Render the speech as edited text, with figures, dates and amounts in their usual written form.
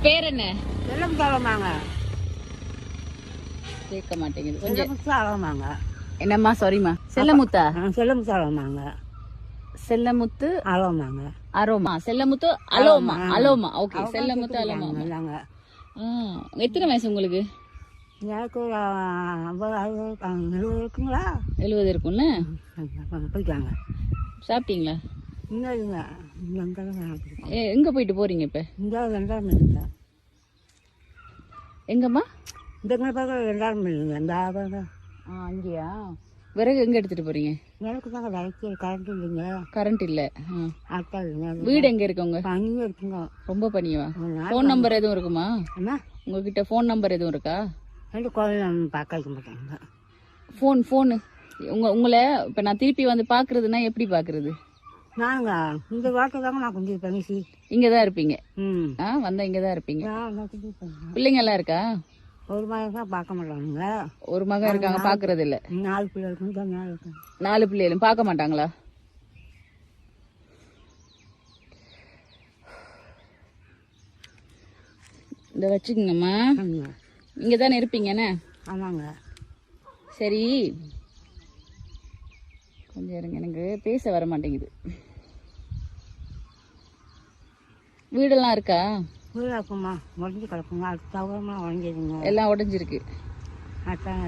பேர் என்ன? செல்லம் சாலமாங்க. கேட்க மாட்டேங்குது கொஞ்சம். சாலமாங்க. என்னம்மா? சாரிம்மா. செல்லமுத்தா? செல்லம் சாலமாங்க. செல்லமுத்து அலோமாங்க. அரோமா. செல்லமுத்து அலோமா. அலோமா. ஓகே. செல்லமுத்து அலோமா. எத்தனை வயசு உங்களுக்கு? எனக்கு 70 இருக்குங்களா? 70 இருக்கும்ல. போயிட்டாங்க. சாப்பிட்டீங்களா? இன்னும் இல்லைங்க. எங்க போயிட்டு போறீங்க இப்ப? இந்த 2ஆம் இல்லைங்க. எங்கம்மா? இந்த பக்கம் 2ஆம் இல்லைங்க. இந்த அங்கேயா? விறகு எங்க எடுத்துட்டு போறீங்க? எனக்கு தாங்க விளக்கு கரண்ட் இல்லைங்க. கரண்ட் இல்ல. அக்கா இல்லைங்க. வீடு எங்க இருக்குங்க? பனியும் இருக்குங்க. ரொம்ப பனியவா? ஃபோன் நம்பர் எதுவும் இருக்குமா? உங்ககிட்ட ஃபோன் நம்பர் எதுவும் இருக்கா? ரெண்டு கோயில் பார்க்க வைக்க மாட்டாங்க. ஃபோனு உங்களை இப்போ நான் திருப்பி வந்து பார்க்குறதுனா எப்படி பார்க்குறது? நாங்க இந்த வாட்டை தாங்க நான் கொஞ்சம் பண்ணிச்சு இங்கே தான் இருப்பீங்க. வந்தால் இங்கே தான் இருப்பீங்க. பிள்ளைங்க எல்லாம் இருக்கா? ஒரு மகன் தான் பார்க்க மாட்டாங்க. ஒரு மகன் இருக்காங்க, பார்க்கறது இல்லை. 4 பிள்ளை இருக்குங்க. 4 பிள்ளைகளும் பார்க்க மாட்டாங்களா? இந்த வச்சுக்கோங்கம்மா. இங்கே தானே இருப்பீங்கண்ணே? ஆமாங்க. சரி, கொஞ்சம் இருங்க, எனக்கு பேச வர மாட்டேங்குது. வீடெல்லாம் இருக்கா? வீடு இருக்குமா? உடஞ்சி கிடக்குங்க. அது தவறமாக உடஞ்சிருங்க. எல்லாம் உடஞ்சிருக்கு. அதான்